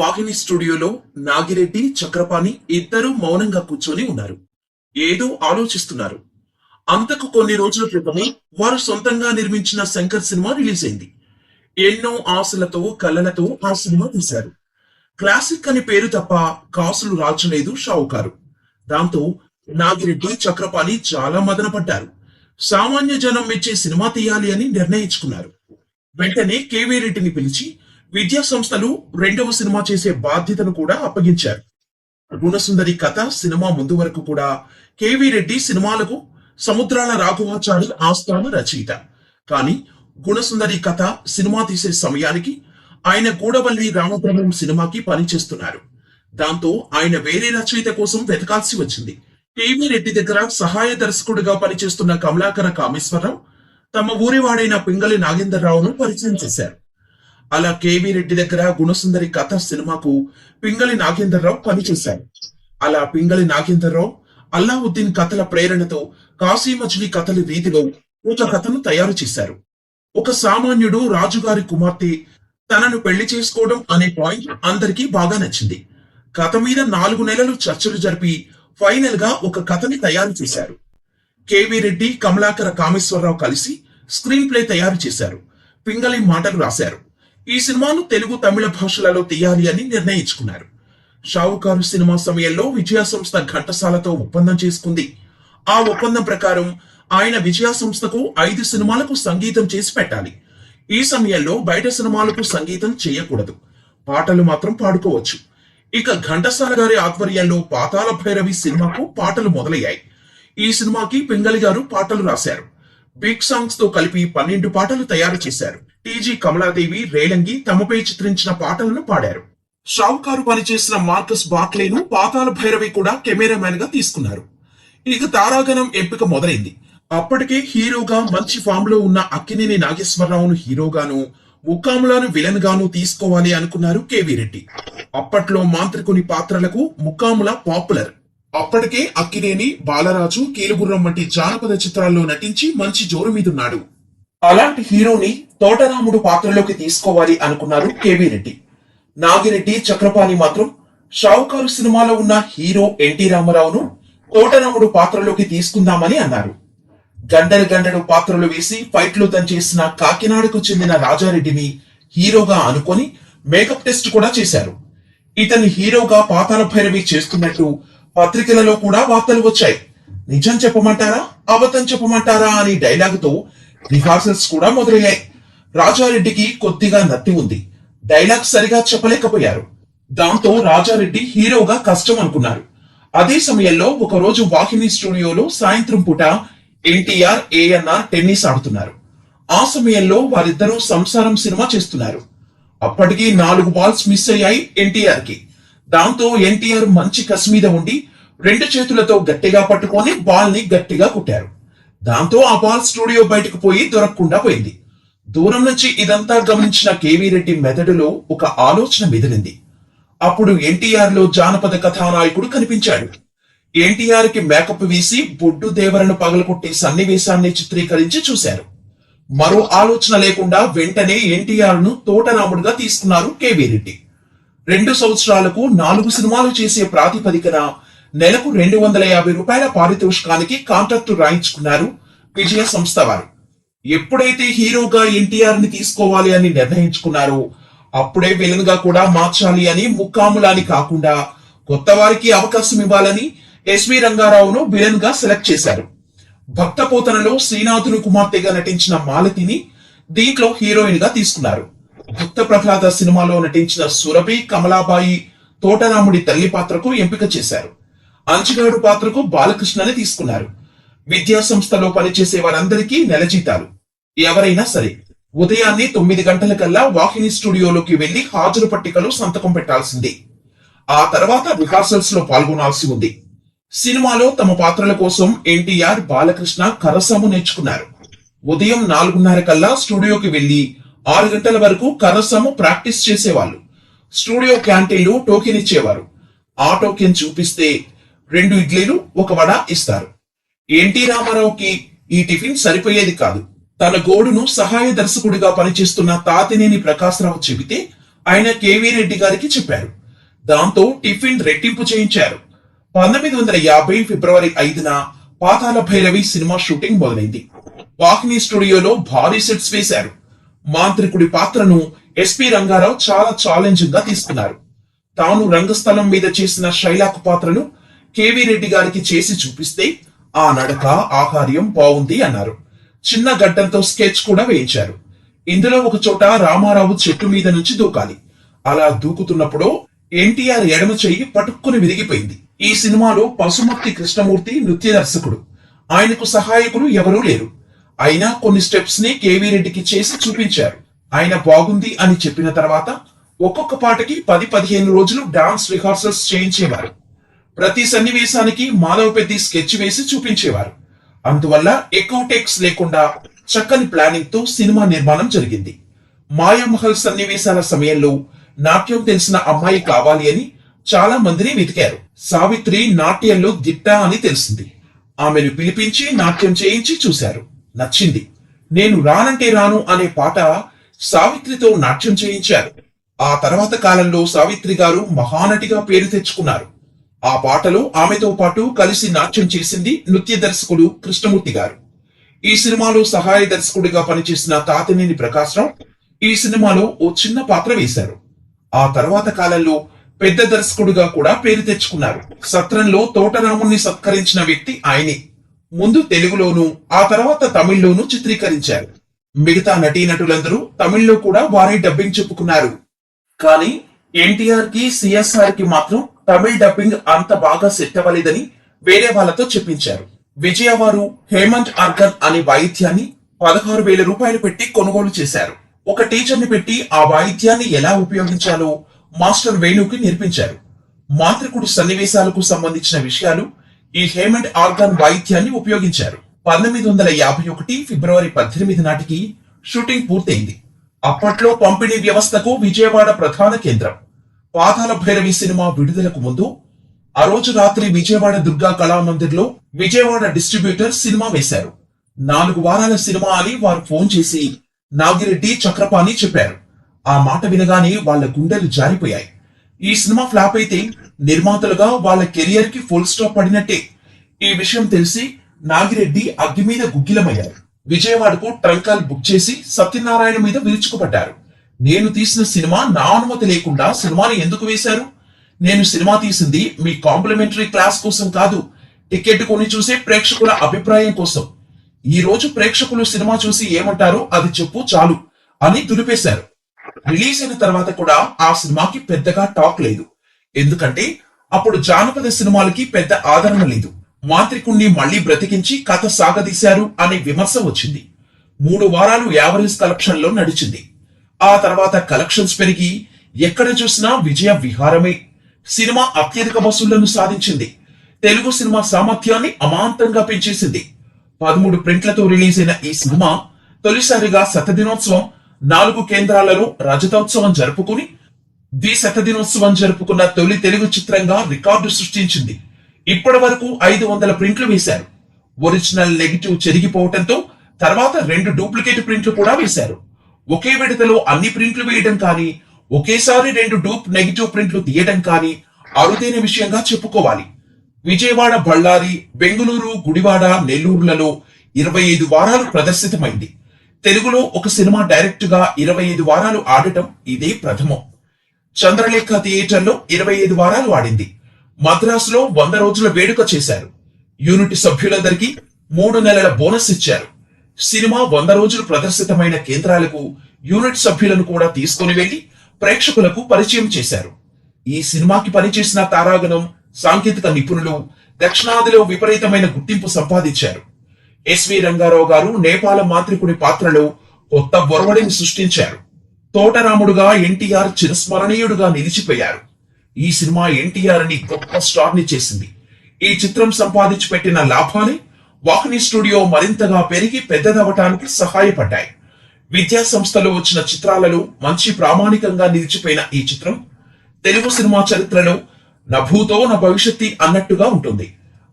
వాహిని స్టూడియోలో నాగిరెడ్డి, చక్రపాణి ఇద్దరూ మౌనంగా కూర్చొని ఉన్నారు. ఏదో ఆలోచిస్తున్నారు. అంతకు కొన్ని రోజుల క్రితమే వారు సొంతంగా నిర్మించిన శంకర్ సినిమా రిలీజ్ అయింది. ఎన్నో ఆశలతో కలలతో ఆ సినిమా తీశారు. క్లాసిక్ అని పేరు తప్ప కాసులు రాల్చలేదు షావుకారు. దాంతో నాగిరెడ్డి, చక్రపాణి చాలా మదనపడ్డారు. సామాన్య జనం మెచ్చే సినిమా తీయాలి అని నిర్ణయించుకున్నారు. వెంటనే కేవీ రెడ్డిని పిలిచి విద్యా సంస్థలు రెండవ సినిమా చేసే బాధ్యతను కూడా అప్పగించారు. గుణసుందరి కథ సినిమా ముందు వరకు కూడా కేవీ రెడ్డి సినిమాలకు సముద్రాల రాఘవాచారి ఆస్థాన రచయిత. కానీ గుణసుందరి కథ సినిమా తీసే సమయానికి ఆయన గూడవల్లి రామబ్రహ్మం సినిమాకి పనిచేస్తున్నారు. దాంతో ఆయన వేరే రచయిత కోసం వెతకాల్సి వచ్చింది. కేవీ రెడ్డి దగ్గర సహాయ దర్శకుడిగా పనిచేస్తున్న కమలాకర కామేశ్వరరావు తమ ఊరివాడైన పింగళి నాగేంద్రరావును పరిచయం చేశారు. అలా కేవీ రెడ్డి దగ్గర గుణసుందరి కథ సినిమాకు పింగళి నాగేంద్రరావు పనిచేశారు. అలా పింగళి నాగేంద్రరావు అల్లావుద్దీన్ కథల ప్రేరణతో కాశీ మజిలీ కథల రీతిలో ఒక కథను తయారు చేశారు. ఒక సామాన్యుడు రాజుగారి కుమార్తె తనను పెళ్లి చేసుకోవడం అనే పాయింట్ అందరికీ బాగా నచ్చింది. కథ మీద 4 నెలలు చర్చలు జరిపి ఫైనల్ గా ఒక కథని తయారు చేశారు. కేవీ రెడ్డి, కమలాకర కామేశ్వరరావు కలిసి స్క్రీన్ ప్లే తయారు చేశారు. పింగళి మాటలు రాశారు. ఈ సినిమాను తెలుగు, తమిళ భాషలలో తీయాలి అని నిర్ణయించుకున్నారు. షావుకారు సినిమా సమయంలో విజయ సంస్థ ఘంటసాలతో ఒప్పందం చేసుకుంది. ఆ ఒప్పందం ప్రకారం ఆయన విజయ సంస్థకు 5 సినిమాలకు సంగీతం చేసి పెట్టాలి. ఈ సమయంలో బయట సినిమాలకు సంగీతం చేయకూడదు, పాటలు మాత్రం పాడుకోవచ్చు. ఇక ఘంటసాల గారి ఆధ్వర్యంలో పాతాళ భైరవి సినిమాకు పాటలు మొదలయ్యాయి. ఈ సినిమాకి పింగళి గారు పాటలు రాశారు. బిగ్ సాంగ్స్ తో కలిపి 12 పాటలు తయారు చేశారు. టీజీ కమలాదేవి, రేలంగి తమపై చిత్రించిన పాటలను పాడారు. షావుకారు పనిచేసిన మార్కస్ బాక్లేను పాతాళ భైరవి కూడా కెమెరామ్యాన్ గా తీసుకున్నారు. ఇక తారాగణం ఎంపిక మొదలైంది. అప్పటికే హీరోగా మంచి ఫామ్ లో ఉన్న అక్కినేని నాగేశ్వరరావును హీరోగాను, ముక్కాములను విలన్ గాను తీసుకోవాలి అనుకున్నారు కేవీ రెడ్డి. అప్పట్లో మాంత్రికుని పాత్రలకు ముక్కాముల పాపులర్. అప్పటికే అక్కినేని, బాలరాజు, కీలుగుర్రం వంటి జానపద చిత్రాల్లో నటించి మంచి జోరు మీదున్నాడు. అలాంటి హీరోని తోటరాముడు పాత్రలోకి తీసుకోవాలి అనుకున్నారు కేవీ రెడ్డి. నాగిరెడ్డి, చక్రపాణి మాత్రం షావుకారు సినిమాలో ఉన్న హీరో ఎన్టీ రామారావును తోటరాముడు పాత్రలోకి తీసుకుందామని అన్నారు. గంటలు పాత్రలు వేసి ఫైట్లు దంచేసిన కాకినాడకు చెందిన రాజారెడ్డిని హీరోగా అనుకొని మేకప్ టెస్ట్ కూడా చేశారు. ఇతని హీరోగా పాతాళ భైరవి చేస్తున్నట్టు పత్రికలలో కూడా వార్తలు వచ్చాయి. నిజం చెప్పమంటారా, అబద్ధం చెప్పమంటారా అని డైలాగుతో రిహార్సల్స్ కూడా మొదలయ్యాయి. రాజారెడ్డికి కొద్దిగా నత్తి ఉంది. డైలాగ్ సరిగా చెప్పలేకపోయారు. దాంతో రాజారెడ్డి హీరోగా కష్టం అనుకున్నారు. అదే సమయంలో ఒక రోజు వాహిని స్టూడియోలో సాయంత్రం పూట ఎన్టీఆర్, ఏఎన్ఆర్ టెన్నిస్ ఆడుతున్నారు. ఆ సమయంలో వారిద్దరూ సంసారం సినిమా చేస్తున్నారు. అప్పటికి 4 బాల్స్ మిస్ అయ్యాయి ఎన్టీఆర్ కి. దాంతో ఎన్టీఆర్ మంచి కసి మీద ఉండి 2 చేతులతో గట్టిగా పట్టుకొని బాల్ ని గట్టిగా కొట్టారు. దాంతో ఆ బాల్ స్టూడియో బయటకు పోయి దొరకకుండా పోయింది. దూరం నుంచి ఇదంతా గమనించిన కేవీ రెడ్డి మెదడులో ఒక ఆలోచన మెదిలింది. అప్పుడు ఎన్టీఆర్ లో జానపద కథానాయకుడు కనిపించాడు. ఎన్టీఆర్ కి మేకప్ వేసి బొడ్డు దేవరను పగలకొట్టే సన్నివేశాన్ని చిత్రీకరించి చూశారు. మరో ఆలోచన లేకుండా వెంటనే ఎన్టీఆర్ ను తోటరాముడుగా తీసుకున్నారు కేవీ రెడ్డి. 2 సంవత్సరాలకు 4 సినిమాలు చేసే ప్రాతిపదికన నెలకు 250 రూపాయల పారితోషికానికి కాంట్రాక్టు రాయించుకున్నారు విజయ సంస్థ వారు. ఎప్పుడైతే హీరోగా ఎన్టీఆర్ ని తీసుకోవాలి అని నిర్ణయించుకున్నారో అప్పుడే విలన్ గా కూడా మార్చాలి అని, ముక్కాములాని కాకుండా కొత్త వారికి అవకాశం ఇవ్వాలని ఎస్వి రంగారావును విలన్ గా సెలెక్ట్ చేశారు. భక్తపోతనలో శ్రీనాథుని కుమార్తెగా నటించిన మాలతిని దీంట్లో హీరోయిన్ గా తీసుకున్నారు. భక్త ప్రహ్లాద సినిమాలో నటించిన సురభి, కమలాబాయి తోటరాముడి తల్లి పాత్రకు ఎంపిక చేశారు. అంచిగాడు పాత్రకు బాలకృష్ణని తీసుకున్నారు. విద్యా సంస్థలో పనిచేసే వారందరికీ నెల జీతాలు. ఎవరైనా సరే ఉదయాన్నే 9 గంటలకల్లా వాహిని స్టూడియోలోకి వెళ్లి హాజరు పట్టికలో సంతకం పెట్టాల్సింది. ఆ తర్వాత రిహార్సల్స్ లో పాల్గొనాల్సి ఉంది. సినిమాలో తమ పాత్రల కోసం ఎన్టీఆర్, బాలకృష్ణ కర్రసాము నేర్చుకున్నారు. ఉదయం 4:30 కల్లా స్టూడియోకి వెళ్లి 6 గంటల వరకు కర్రసాము ప్రాక్టీస్ చేసేవాళ్ళు. స్టూడియో క్యాంటీన్లో టోకెన్ ఇచ్చేవారు. ఆ టోకెన్ చూపిస్తే 2 ఇడ్లీలు, 1 వడ ఇస్తారు. ఎన్టీ రామారావుకి ఈ టిఫిన్ సరిపోయేది కాదు. తన గోడును సహాయ దర్శకుడిగా పనిచేస్తున్న తాతినేని ప్రకాశరావు చెబితే ఆయన కేవీ రెడ్డి గారికి చెప్పారు. దాంతో టిఫిన్ రెట్టింపు చేయించారు. 1950 ఫిబ్రవరి 5న పాతాళ భైరవి సినిమా షూటింగ్ మొదలైంది. వాహిని స్టూడియోలో భారీ సెట్స్ వేశారు. మాంత్రికుడి పాత్రను ఎస్పి రంగారావు చాలా ఛాలెంజింగ్ గా తీసుకున్నారు. తాను రంగస్థలం మీద చేసిన శైలాకు పాత్రను కేవీ రెడ్డి గారికి చేసి చూపిస్తే ఆ నడక ఆహార్యం బాగుంది అన్నారు. చిన్న గడ్డంతో స్కెచ్ కూడా వేయించారు. ఇందులో ఒక చోట రామారావు చెట్టు మీద నుంచి దూకాలి. అలా దూకుతున్నప్పుడు ఎన్టీఆర్ ఎడమ చెయ్యి పటుక్కుని విరిగిపోయింది. ఈ సినిమాలో పసుమర్తి కృష్ణమూర్తి నృత్య దర్శకుడు. ఆయనకు సహాయకులు ఎవరూ లేరు. అయినా కొన్ని స్టెప్స్ ని కేవీ రెడ్డికి చేసి చూపించారు. ఆయన బాగుంది అని చెప్పిన తర్వాత ఒక్కొక్క పాటకి 10-15 రోజులు డాన్స్ రిహార్సల్స్ చేయించేవారు. ప్రతి సన్నివేశానికి మాధవ్ పెద్ది స్కెచ్ వేసి చూపించేవారు. అందువల్ల ఎక్కువ టేక్స్ లేకుండా చక్కని ప్లానింగ్ తో సినిమా నిర్మాణం జరిగింది. మాయామహల్ సన్నివేశాల సమయంలో నాట్యం తెలిసిన అమ్మాయి కావాలి అని చాలా మందిని వెతికారు. సావిత్రి నాట్యంలో దిట్ట అని తెలిసింది. ఆమెను పిలిపించి నాట్యం చేయించి చూశారు. నచ్చింది. నేను రానంటే రాను అనే పాట సావిత్రితో నాట్యం చేయించారు. ఆ తర్వాత కాలంలో సావిత్రి గారు మహానటిగా పేరు తెచ్చుకున్నారు. ఆ పాటలో ఆమెతో పాటు కలిసి నాట్యం చేసింది నృత్య దర్శకుడు కృష్ణమూర్తి గారు. ఈ సినిమాలో సహాయ దర్శకుడిగా పనిచేసిన తాతినేని ప్రకాశ్రావు ఈ సినిమాలో ఓ చిన్న పాత్ర వేశారు. ఆ తర్వాత కాలంలో పెద్ద దర్శకుడిగా కూడా పేరు తెచ్చుకున్నారు. సత్రంలో తోటరాముణ్ణి సత్కరించిన వ్యక్తి ఆయనే. ముందు తెలుగులోనూ ఆ తర్వాత తమిళ్లోనూ చిత్రీకరించారు. మిగతా నటీనటులందరూ తమిళ్లో కూడా వారే డబ్బింగ్ చెప్పుకున్నారు. కానీ ఎన్టీఆర్ కి సిఎస్ఆర్ కి మాత్రం తమిళ్ డబ్బింగ్ అంత బాగా సెట్ అవ్వలేదని వేరే వాళ్ళతో చెప్పించారు. విజయవారు హేమంత్ అర్గన్ అనే వాయిద్యాన్ని 16,000 రూపాయలు పెట్టి కొనుగోలు చేశారు. ఒక టీచర్ ని పెట్టి ఆ వాయిద్యాన్ని ఎలా ఉపయోగించాలో మాస్టర్ వేణుకి నేర్పించారు. మాంత్రికుడి సన్నివేశాలకు సంబంధించిన విషయాలు ఈ హేమంత్ ఆర్గన్ వాయిద్యాన్ని ఉపయోగించారు. 1951 ఫిబ్రవరి 18 నాటికి షూటింగ్ పూర్తయింది. అప్పట్లో పంపిణీ వ్యవస్థకు విజయవాడ ప్రధాన కేంద్రం. పాతాళ భైరవి సినిమా విడుదలకు ముందు ఆ రోజు రాత్రి విజయవాడ దుర్గా కళామందిర్లో విజయవాడ డిస్ట్రిబ్యూటర్ సినిమా వేశారు. 4 వారాల సినిమా అని వారు ఫోన్ చేసి నాగిరెడ్డి చక్రపాణి చెప్పారు. ఆ మాట వినగానే వాళ్ళ గుండెలు జారిపోయాయి. ఈ సినిమా ఫ్లాప్ అయితే నిర్మాతలుగా వాళ్ళ కెరియర్ కి ఫుల్ స్టాప్ పడినట్టే. ఈ విషయం తెలిసి నాగిరెడ్డి అగ్గి మీద గుగ్గిలమయ్యారు. విజయవాడకు ట్రంకాల్ బుక్ చేసి సత్యనారాయణ మీద విరుచుకుపడ్డారు. నేను తీసిన సినిమా నా అనుమతి లేకుండా సినిమాని ఎందుకు వేశారు? నేను సినిమా తీసింది మీ కాంప్లిమెంటరీ క్లాస్ కోసం కాదు, టికెట్ కొని చూసే ప్రేక్షకుల అభిప్రాయం కోసం. ఈ రోజు ప్రేక్షకులు సినిమా చూసి ఏమంటారో అది చెప్పు చాలు అని దులిపేశారు. రిలీజ్ అయిన తర్వాత కూడా ఆ సినిమాకి పెద్దగా టాక్ లేదు. ఎందుకంటే అప్పుడు జానపద సినిమాలకి పెద్ద ఆదరణ లేదు. మాంత్రికుణ్ణి మళ్లీ బ్రతికించి కథ సాగదీశారు అనే విమర్శ వచ్చింది. 3 వారాలు యావరేజ్ కలెక్షన్ లో నడిచింది. ఆ తర్వాత కలెక్షన్స్ పెరిగి ఎక్కడ చూసినా విజయ విహారమే. సినిమా అత్యధిక వసూళ్లను సాధించింది. తెలుగు సినిమా సామర్థ్యాన్ని అమాంతంగా పెంచేసింది. 13 ప్రింట్లతో రిలీజ్ అయిన ఈ సినిమా తొలిసారిగా శతదినోత్సవం 4 కేంద్రాలలో రజతోత్సవం జరుపుకుని ద్విశతదినోత్సవం జరుపుకున్న తొలి తెలుగు చిత్రంగా రికార్డు సృష్టించింది. ఇప్పటి వరకు 500 ప్రింట్లు వేశారు. ఒరిజినల్ నెగిటివ్ చెరిగిపోవటంతో తర్వాత 2 డూప్లికేట్ ప్రింట్లు కూడా వేశారు. ఒకే విడతలో అన్ని ప్రింట్లు వేయడం కానీ ఒకేసారి 2 డూప్ నెగిటివ్ ప్రింట్లు తీయడం కానీ అరుదైన విషయంగా చెప్పుకోవాలి. విజయవాడ, బళ్ళారి, బెంగుళూరు, గుడివాడ, నెల్లూరులలో 25 వారాలు ప్రదర్శితమైంది. తెలుగులో ఒక సినిమా డైరెక్ట్ గా 25 వారాలు ఆడటం ఇదే ప్రథమం. చంద్రలేఖ థియేటర్లో 25 వారాలు ఆడింది. మద్రాసులో 100 రోజుల వేడుక చేశారు. యూనిట్ సభ్యులందరికీ 3 నెలల బోనస్ ఇచ్చారు. సినిమా 100 రోజులు ప్రదర్శితమైన కేంద్రాలకు యూనిట్ సభ్యులను కూడా తీసుకుని వెళ్లి ప్రేక్షకులకు పరిచయం చేశారు. ఈ సినిమాకి పనిచేసిన తారాగణం, సాంకేతిక నిపుణులు దక్షిణాదిలో విపరీతమైన గుర్తింపు సంపాదించారు. ఎస్వి రంగారావు గారు నేపాల మాంత్రికుడి పాత్రలో కొత్త ఒరవడిని సృష్టించారు. తోటరాముడుగా ఎన్టీఆర్ చిరస్మరణీయుడుగా నిలిచిపోయారు. ఈ సినిమా ఎన్టీఆర్ ని గొప్ప స్టార్ ని చేసింది. ఈ చిత్రం సంపాదించి పెట్టిన లాభాలే వాహిని స్టూడియో మరింతగా పెరిగి పెద్దదవటానికి సహాయపడ్డాయి. విద్యా సంస్థలో వచ్చిన చిత్రాలలో మంచి ప్రామాణికంగా నిలిచిపోయిన ఈ చిత్రం తెలుగు సినిమా చరిత్రలో నభూతో నా భవిష్యత్తి అన్నట్టుగా ఉంటుంది.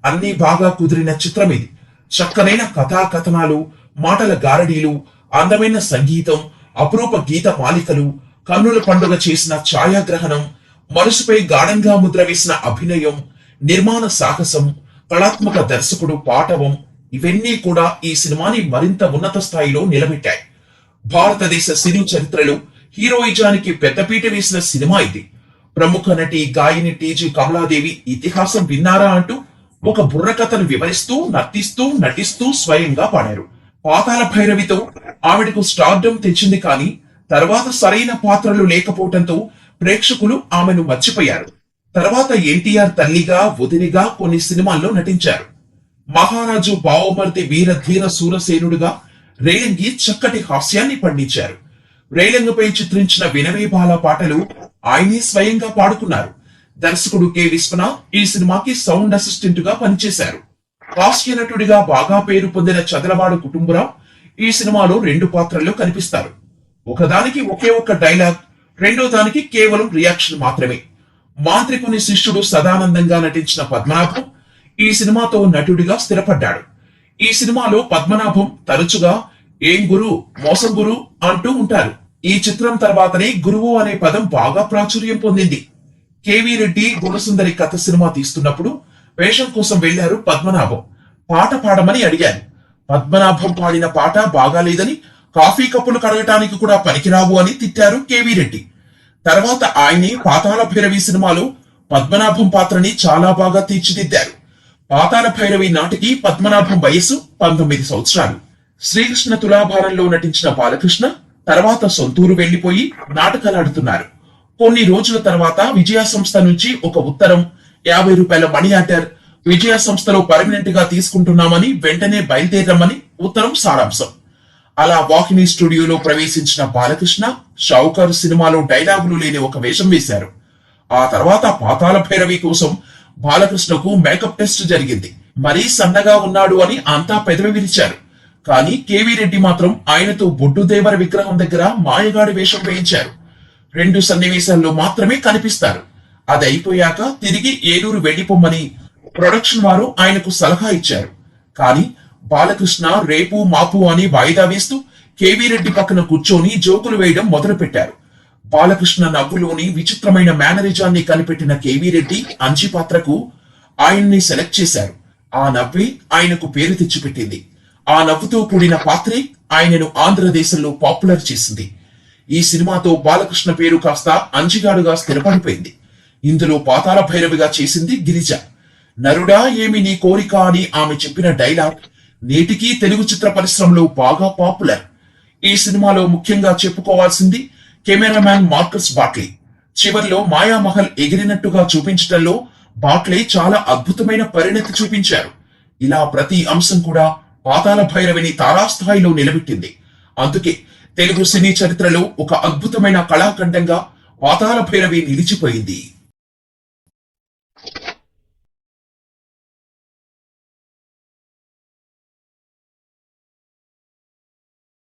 అన్ని బాగా కుదిరిన చిత్రం ఇది. చక్కనైన కథాకథనాలు, మాటల గారడీలు, అందమైన సంగీతం, అపురూప గీత మాలికలు, కన్నుల పండుగ చేసిన ఛాయాగ్రహణం, మనసుపై గాఢంగా ముద్ర వేసిన అభినయం, నిర్మాణ సాహసం, కళాత్మక దర్శకుడు పాటవం ఇవన్నీ కూడా ఈ సినిమాని మరింత ఉన్నత స్థాయిలో నిలబెట్టాయి. భారతదేశ సినీ చరిత్రలో హీరోయిజానికి పెద్దపీట వేసిన సినిమా ఇది. ప్రముఖ నటి గాయని టీజీ కమలాదేవి ఇతిహాసం విన్నారా అంటూ ఒక బుర్రకథను వివరిస్తూ నటిస్తూ స్వయంగా పాడారు. పాతాళ భైరవితో ఆవిడకు స్టార్డమ్ తెచ్చింది, కానీ తర్వాత సరైన పాత్రలు లేకపోవడంతో ప్రేక్షకులు ఆమెను మర్చిపోయారు. తర్వాత ఎన్టీఆర్ తల్లిగా, వదినిగా కొన్ని సినిమాల్లో నటించారు. మహారాజు బావమర్ది వీర ధీర సూరసేనుడుగా రేలంగి చక్కటి హాస్యాన్ని పండించారు. రేలంగిపై చిత్రించిన వినవే బాల పాటలు ఆయనే స్వయంగా పాడుకున్నారు. దర్శకుడు కె విశ్వనాథ్ ఈ సినిమాకి సౌండ్ అసిస్టెంట్ గా పనిచేశారు. హాస్య నటుడిగా బాగా పేరు పొందిన చదలవాడు కుటుంబరావు ఈ సినిమాలో 2 పాత్రల్లో కనిపిస్తారు. ఒకదానికి ఒకే ఒక్క డైలాగ్, రెండో దానికి కేవలం రియాక్షన్ మాత్రమే. మాంత్రికుని శిష్యుడు సదానందంగా నటించిన పద్మనాభం ఈ సినిమాతో నటుడిగా స్థిరపడ్డాడు. ఈ సినిమాలో పద్మనాభం తరచుగా ఏం గురు, మోసం గురు అంటూ ఉంటారు. ఈ చిత్రం తర్వాతనే గురువు అనే పదం బాగా ప్రాచుర్యం పొందింది. కేవీ రెడ్డి గుణసుందరి కథ సినిమా తీస్తున్నప్పుడు వేషం కోసం వెళ్లారు పద్మనాభం. పాట పాడమని అడిగారు. పద్మనాభం పాడిన పాట బాగాలేదని, కాఫీ కప్పులు కడగటానికి కూడా పనికిరావు అని తిట్టారు కేవీ రెడ్డి. తర్వాత ఆయనే పాతాళ భైరవి సినిమాలో పద్మనాభం పాత్రని చాలా బాగా తీర్చిదిద్దారు. పాతాళ భైరవి నాటికి పద్మనాభం వయస్సు 19 సంవత్సరాలు. శ్రీకృష్ణ తులాభారంలో నటించిన బాలకృష్ణ తర్వాత సొంతూరు వెళ్లిపోయి నాటకాలాడుతున్నారు. కొన్ని రోజుల తర్వాత విజయ సంస్థ నుంచి ఒక ఉత్తరం, 50 రూపాయల మనీ ఆర్డర్, విజయ సంస్థలో పర్మనెంట్ గా తీసుకుంటున్నామని వెంటనే బయలుదేరమని ఉత్తరం సారాంశం. అలా వాహిని స్టూడియోలో ప్రవేశించిన బాలకృష్ణ షావుకారు సినిమాలో డైలాగులు లేని ఒక వేషం వేశారు. ఆ తర్వాత పాతాళ భైరవి కోసం బాలకృష్ణకు మేకప్ టెస్ట్ జరిగింది. మరీ సన్నగా ఉన్నాడు అని అంతా పెదవి విరిచారు. కానీ కేవీ రెడ్డి మాత్రం ఆయనతో బొడ్డుదేవర విగ్రహం దగ్గర మాయగాడి వేషం వేయించారు. 2 సన్నివేశాల్లో మాత్రమే కనిపిస్తారు. అది అయిపోయాక తిరిగి ఏలూరు వెళ్లిపోమ్మని ప్రొడక్షన్ వారు ఆయనకు సలహా ఇచ్చారు. కానీ బాలకృష్ణ రేపు మాపు అని వాయిదా వేస్తూ కేవీ రెడ్డి పక్కన కూర్చొని జోకులు వేయడం మొదలు పెట్టారు. బాలకృష్ణ నవ్వులోని విచిత్రమైన మేనరిజాన్ని కనిపెట్టిన కేవీ రెడ్డి అంజి పాత్రకు ఆయన్ని సెలెక్ట్ చేశారు. ఆ నవ్వే ఆయనకు పేరు తెచ్చిపెట్టింది. ఆ నవ్వుతో కూడిన పాత్రే ఆయనను ఆంధ్రదేశంలో పాపులర్ చేసింది. ఈ సినిమాతో బాలకృష్ణ పేరు కాస్త అంజిగాడుగా స్థిరపడిపోయింది. ఇందులో పాతాళ భైరవిగా చేసింది గిరిజ. నరుడా ఏమి నీ కోరిక అని ఆమె చెప్పిన డైలాగ్ నేటికీ తెలుగు చిత్ర పరిశ్రమలో బాగా పాపులర్. ఈ సినిమాలో ముఖ్యంగా చెప్పుకోవాల్సింది కెమెరామ్యాన్ మార్కస్ బాట్లీ. చివర్లో మాయామహల్ ఎగిరినట్టుగా చూపించడంలో బాట్లీ చాలా అద్భుతమైన పరిణతి చూపించారు. ఇలా ప్రతి అంశం కూడా పాతాళ భైరవిని తారాస్థాయిలో నిలబెట్టింది. అందుకే తెలుగు సినీ చరిత్రలో ఒక అద్భుతమైన కళాఖండంగా పాతాళ భైరవి నిలిచిపోయింది.